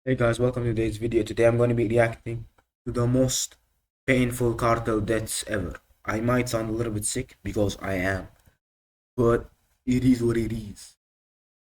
Hey guys, welcome to today's video. Today I'm going to be reacting to the most painful cartel deaths ever. I might sound a little bit sick because I am, but it is what it is.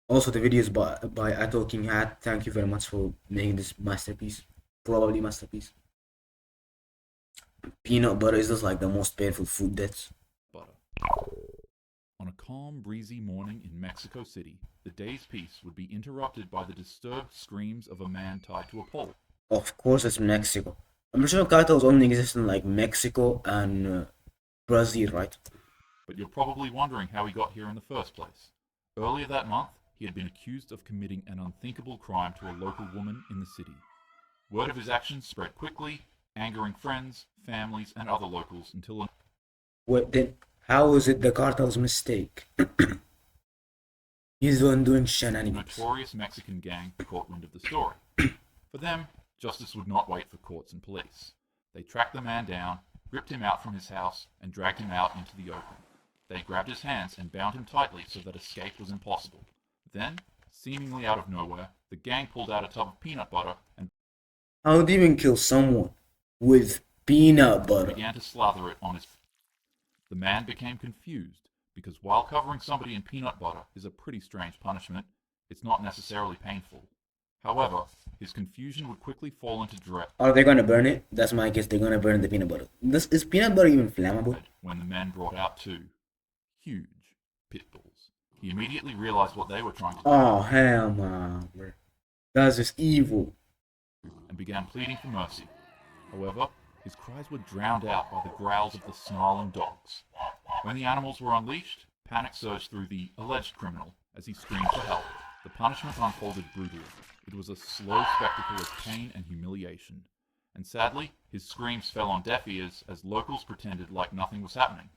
Also, the video is by Ato King Hat. Thank you very much for making this masterpiece. Probably masterpiece. Peanut butter is just like the most painful food deaths. Butter. On a calm, breezy morning in Mexico City, the day's peace would be interrupted by the disturbed screams of a man tied to a pole. Of course, it's Mexico. I'm sure cartels only exist in like Mexico and Brazil, right? But you're probably wondering how he got here in the first place. Earlier that month, he had been accused of committing an unthinkable crime to a local woman in the city. Word of his actions spread quickly, angering friends, families, and other locals until Wait, then how is it the cartel's mistake? He's the one doing a shenanigans. notorious Mexican gang caught wind of the story. For them, justice would not wait for courts and police. They tracked the man down, ripped him out from his house, and dragged him out into the open. They grabbed his hands and bound him tightly so that escape was impossible. Then, seemingly out of nowhere, the gang pulled out a tub of peanut butter and How would you even kill someone with peanut butter? began to slather it on his. The man became confused because while covering somebody in peanut butter is a pretty strange punishment, it's not necessarily painful. However, his confusion would quickly fall into dread Are they gonna burn it? That's my guess. They're gonna burn the peanut butter. This is peanut butter even flammable? when the men brought out two huge pit bulls. He immediately realized what they were trying to do Oh hell no, bro. That's just evil. and began pleading for mercy. However, his cries were drowned out by the growls of the snarling dogs. When the animals were unleashed, panic surged through the alleged criminal as he screamed for help. The punishment unfolded brutally. It was a slow spectacle of pain and humiliation. And sadly, his screams fell on deaf ears as locals pretended like nothing was happening.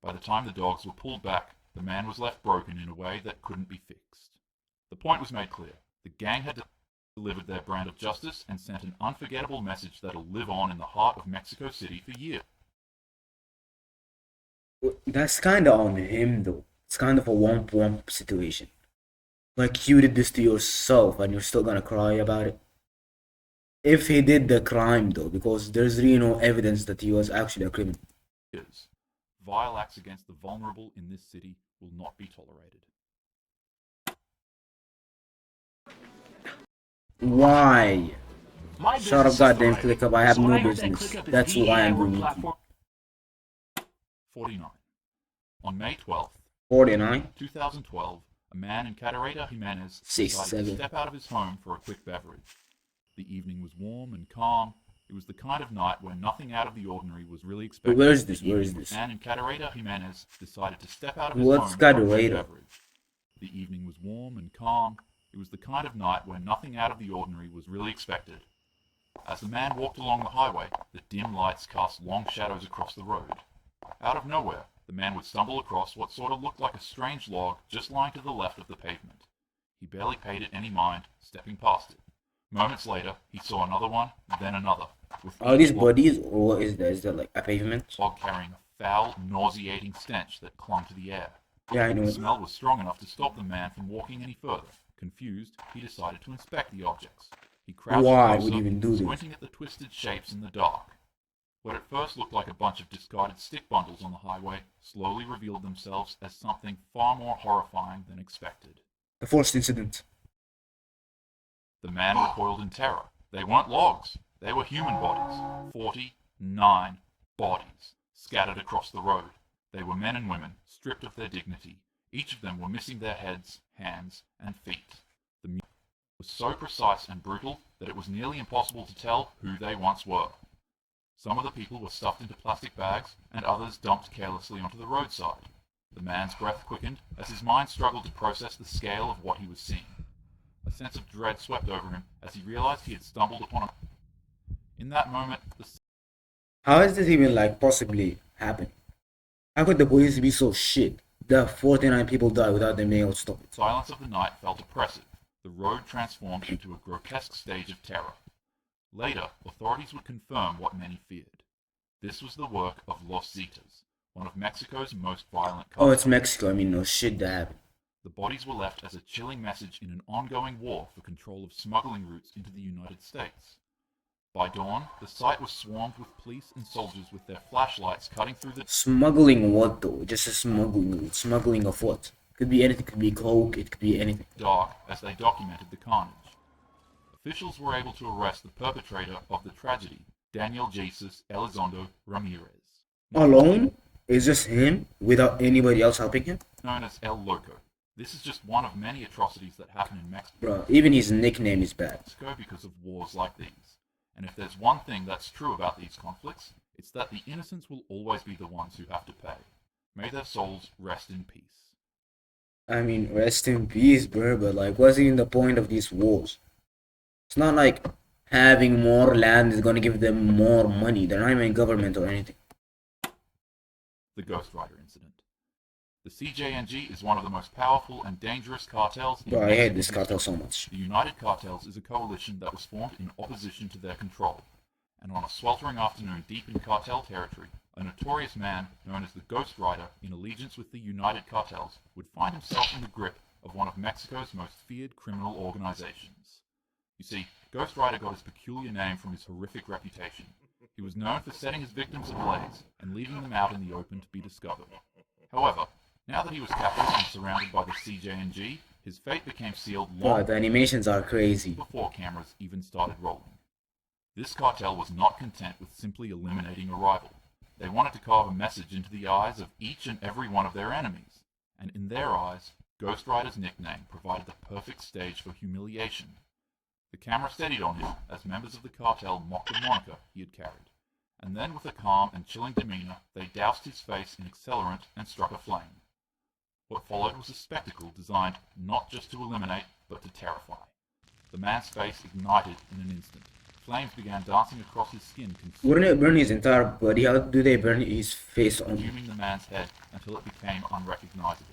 By the time the dogs were pulled back, the man was left broken in a way that couldn't be fixed. The point was made clear. The gang had delivered their brand of justice and sent an unforgettable message that'll live on in the heart of Mexico City for years. That's kinda on him though. It's kind of a womp womp situation. Like you did this to yourself and you're still gonna cry about it. If he did the crime though, because there's really no evidence that he was actually a criminal. Vile acts against the vulnerable in this city will not be tolerated. Why? My Shut up, business is goddamn thriving, ClickUp. I have so no I hope that business. ClickUp is That's the why I'm our doing it. platform. 49. On May 12th, 49. 2012, a man in Cadereyta, Jimenez Six, decided seven. to step out of his home for a quick beverage. The evening was warm and calm. It was the kind of night where nothing out of the ordinary was really expected. Where is this? Where is this? The man in Cadereyta, Jimenez decided to step out of his What's home for a quick Cadereyta? beverage. The evening was warm and calm. It was the kind of night where nothing out of the ordinary was really expected. As the man walked along the highway, the dim lights cast long shadows across the road. Out of nowhere, the man would stumble across what sort of looked like a strange log just lying to the left of the pavement. He barely paid it any mind, stepping past it. Moments later, he saw another one, then another. With Are each these log bodies or what is that? Is that like a pavement? carrying a foul, nauseating stench that clung to the air. Yeah, I know The it. smell was strong enough to stop the man from walking any further. Confused, he decided to inspect the objects. He crouched Why closer, would he even do this? squinting at the twisted shapes in the dark. What at first looked like a bunch of discarded stick bundles on the highway slowly revealed themselves as something far more horrifying than expected. The first incident. The man recoiled in terror. They weren't logs. They were human bodies. 49 bodies scattered across the road. They were men and women, stripped of their dignity. Each of them were missing their heads, hands, and feet. The mutilation was so precise and brutal that it was nearly impossible to tell who they once were. Some of the people were stuffed into plastic bags, and others dumped carelessly onto the roadside. The man's breath quickened as his mind struggled to process the scale of what he was seeing. A sense of dread swept over him as he realized he had stumbled upon a... In that moment, the How is this even like possibly happening? How could the police be so shit that 49 people died without them being able to stop it? silence of the night felt oppressive. The road transformed into a grotesque stage of terror. Later, authorities would confirm what many feared. This was the work of Los Zetas, one of Mexico's most violent Oh, cartels. it's Mexico. I mean, no shit that happened. The bodies were left as a chilling message in an ongoing war for control of smuggling routes into the United States. By dawn, the site was swarmed with police and soldiers with their flashlights cutting through the Smuggling what though? Just a smuggling. Smuggling of what? Could be anything. Could be coke. It could be anything. dark as they documented the carnage. Officials were able to arrest the perpetrator of the tragedy, Daniel Jesus Elizondo Ramirez, Alone? Is just him without anybody else helping him? known as El Loco. This is just one of many atrocities that happen in Mexico Bro, even his nickname is bad. because of wars like these. And if there's one thing that's true about these conflicts, it's that the innocents will always be the ones who have to pay. May their souls rest in peace. I mean, rest in peace, bro, but like, what's even the point of these wars? It's not like having more land is gonna give them more money. They're not even government or anything. The Ghost Rider incident. The CJNG is one of the most powerful and dangerous cartels in Bro, I hate Mexican this cartel history. so much. The United Cartels is a coalition that was formed in opposition to their control, and on a sweltering afternoon deep in cartel territory, a notorious man known as the Ghost Rider, in allegiance with the United Cartels, would find himself in the grip of one of Mexico's most feared criminal organizations. You see, Ghost Rider got his peculiar name from his horrific reputation. He was known for setting his victims ablaze and leaving them out in the open to be discovered. However, now that he was captured and surrounded by the CJNG, his fate became sealed Bro, long the animations are crazy. before cameras even started rolling. This cartel was not content with simply eliminating a rival. They wanted to carve a message into the eyes of each and every one of their enemies, and in their eyes, Ghost Rider's nickname provided the perfect stage for humiliation. The camera steadied on him as members of the cartel mocked the moniker he had carried, and then with a calm and chilling demeanor, they doused his face in accelerant and struck a flame. What followed was a spectacle designed not just to eliminate, but to terrify. The man's face ignited in an instant. Flames began dancing across his skin, Wouldn't it burn his entire body? How do they burn his face on? consuming the man's head until it became unrecognizable.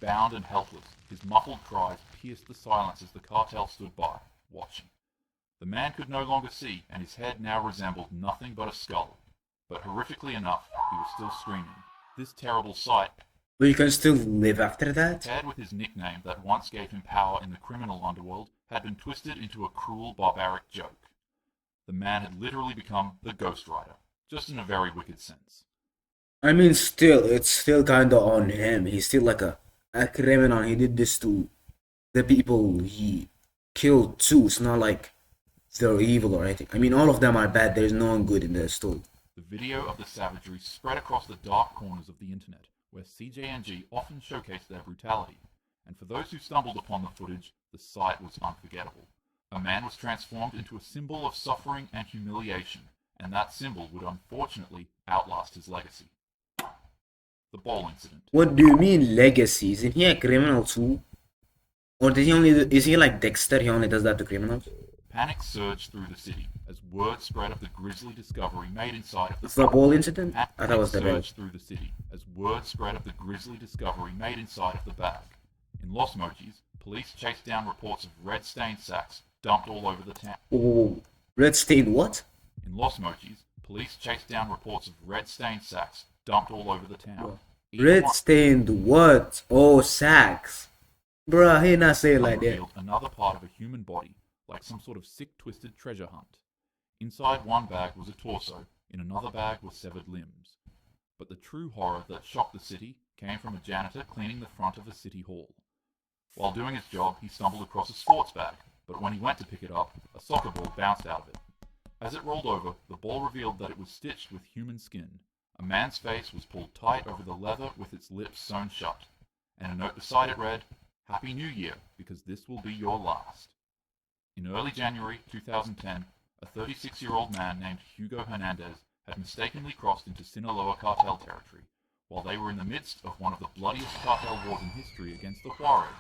Bound and helpless, his muffled cries pierced the silence as the cartel stood by, watching. The man could no longer see, and his head now resembled nothing but a skull. But horrifically enough, he was still screaming. This terrible sight, But you can still live after that? paired with his nickname that once gave him power in the criminal underworld, had been twisted into a cruel, barbaric joke. The man had literally become the Ghost Rider, just in a very wicked sense. I mean, still, it's still kinda on him. He's still like a criminal. He did this to the people he killed too. It's not like they're evil or anything. I mean, all of them are bad. There's no one good in their story. The video of the savagery spread across the dark corners of the internet, where CJNG often showcased their brutality, and for those who stumbled upon the footage, the sight was unforgettable. A man was transformed into a symbol of suffering and humiliation, and that symbol would unfortunately outlast his legacy. The bowl incident. What do you mean legacy? Isn't he a criminal too? Or did he only is he like Dexter? He only does that to criminals? Panic surged through the city as word spread of the grisly discovery made inside of It's the ball incident? I thought it was the bell. surged through the city as word spread of the grisly discovery made inside of the bag. In Los Mochis, police chased down reports of red-stained sacks dumped all over the town. Oh, red stained what? In Los Mochis, police chased down reports of red-stained sacks dumped all over the town. Each Red one stained what? Oh, sacks. Bruh, he not say it like that. revealed another part of a human body, like some sort of sick, twisted treasure hunt. Inside one bag was a torso, in another bag were severed limbs. But the true horror that shocked the city came from a janitor cleaning the front of a city hall. While doing his job, he stumbled across a sports bag, but when he went to pick it up, a soccer ball bounced out of it. As it rolled over, the ball revealed that it was stitched with human skin. A man's face was pulled tight over the leather with its lips sewn shut, and a note beside it read, "Happy New Year, because this will be your last." In early January 2010, a 36-year-old man named Hugo Hernandez had mistakenly crossed into Sinaloa cartel territory, while they were in the midst of one of the bloodiest cartel wars in history against the Juarez.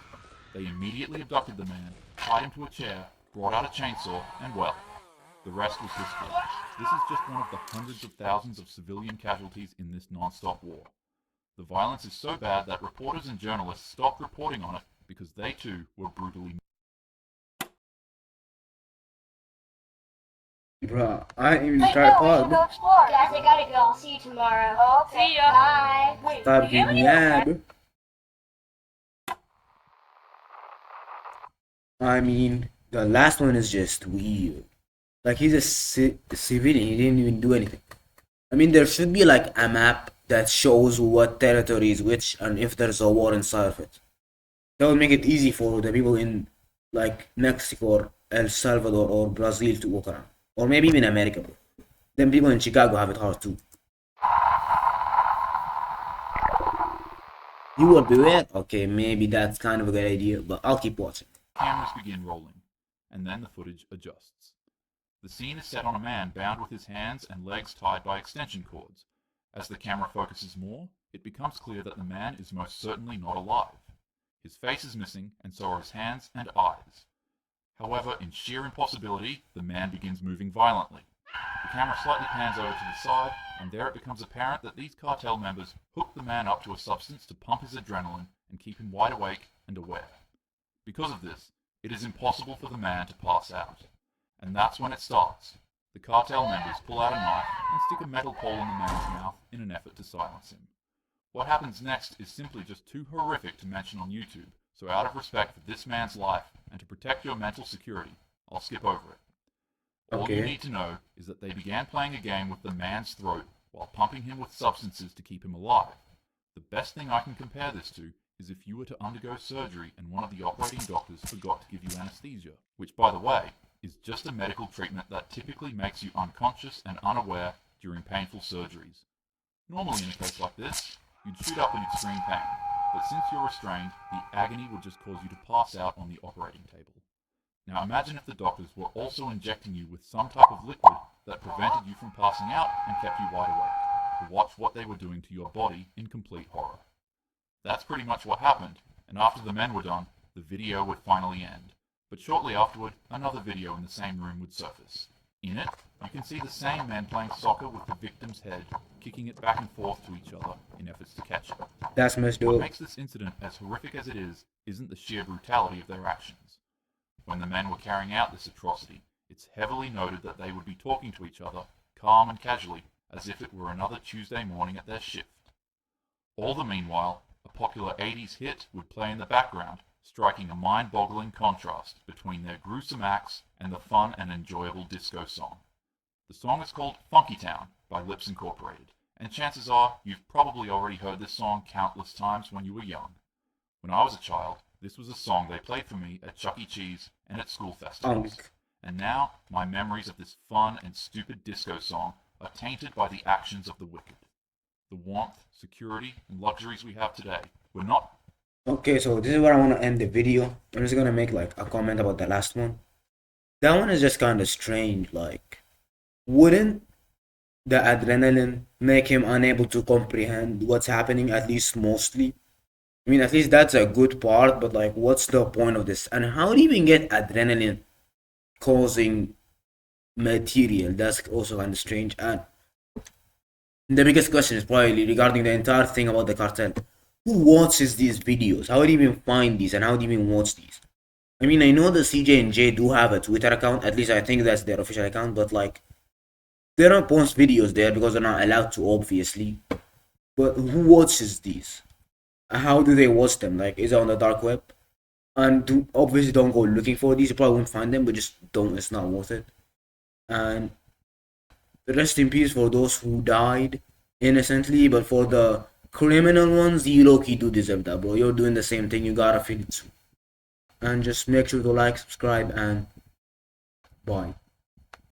They immediately abducted the man, tied him to a chair, brought out a chainsaw, and well, the rest was history. This is just one of the hundreds of thousands of civilian casualties in this non-stop war. The violence is so bad that reporters and journalists stopped reporting on it because they too were brutally. Bruh, I ain't even Wait, tried no, we should pause. go explore. Guys, I gotta go. I'll see you tomorrow. Oh, see ya. Bye. Wait, Stop do you have being any more mad. I mean, the last one is just weird. Like he's a civilian. He didn't even do anything. I mean, there should be like a map that shows what territory is which and if there's a war inside of it. That would make it easy for the people in like Mexico or El Salvador or Brazil to walk around. Or maybe even America, bro. Then people in Chicago have it hard too. You will beware? Okay, maybe that's kind of a good idea, but I'll keep watching. Cameras begin rolling, and then the footage adjusts. The scene is set on a man bound with his hands and legs tied by extension cords. As the camera focuses more, it becomes clear that the man is most certainly not alive. His face is missing, and so are his hands and eyes. However, in sheer impossibility, the man begins moving violently. The camera slightly pans over to the side, and there it becomes apparent that these cartel members hooked the man up to a substance to pump his adrenaline and keep him wide awake and aware. Because of this, it is impossible for the man to pass out. And that's when it starts. The cartel members pull out a knife and stick a metal pole in the man's mouth in an effort to silence him. What happens next is simply just too horrific to mention on YouTube, so out of respect for this man's life and to protect your mental security, I'll skip over it. All you need to know is that they began playing a game with the man's throat while pumping him with substances to keep him alive. The best thing I can compare this to is if you were to undergo surgery and one of the operating doctors forgot to give you anesthesia, which, by the way, is just a medical treatment that typically makes you unconscious and unaware during painful surgeries. Normally in a case like this, you'd shoot up in extreme pain, but since you're restrained, the agony would just cause you to pass out on the operating table. Now imagine if the doctors were also injecting you with some type of liquid that prevented you from passing out and kept you wide awake, to watch what they were doing to your body in complete horror. That's pretty much what happened, and after the men were done, the video would finally end. But shortly afterward, another video in the same room would surface. In it, you can see the same men playing soccer with the victim's head, kicking it back and forth to each other in efforts to catch it. That's messed What up. makes this incident as horrific as it is isn't the sheer brutality of their actions. When the men were carrying out this atrocity, it's heavily noted that they would be talking to each other, calm and casually, as if it were another Tuesday morning at their shift. All the meanwhile, a popular 80s hit would play in the background, striking a mind-boggling contrast between their gruesome acts and the fun and enjoyable disco song. The song is called Funky Town by Lips Incorporated, and chances are you've probably already heard this song countless times when you were young. When I was a child, this was a song they played for me at Chuck E. Cheese and at school festivals. And now, my memories of this fun and stupid disco song are tainted by the actions of the wicked. The warmth, security, and luxuries we have today were not... Okay, so this is where I want to end the video. I'm just gonna make like a comment about the last one. That one is just kind of strange. Like, wouldn't the adrenaline make him unable to comprehend what's happening, at least mostly? I mean, at least that's a good part, but like, what's the point of this? And how do you even get adrenaline causing material? That's also kind of strange. And the biggest question is probably regarding the entire thing about the cartel. Who watches these videos? How do you even find these and how do you even watch these? I mean, I know the CJ&J do have a Twitter account, at least I think that's their official account, but like, they don't post videos there because they're not allowed to, obviously. But who watches these? How do they watch them? Like, is it on the dark web? And obviously don't go looking for these. You probably won't find them, but just don't. It's not worth it. And rest in peace for those who died innocently. But for the criminal ones, you low-key do deserve that, bro. You're doing the same thing. You gotta feel it too. And just make sure to like, subscribe, and bye.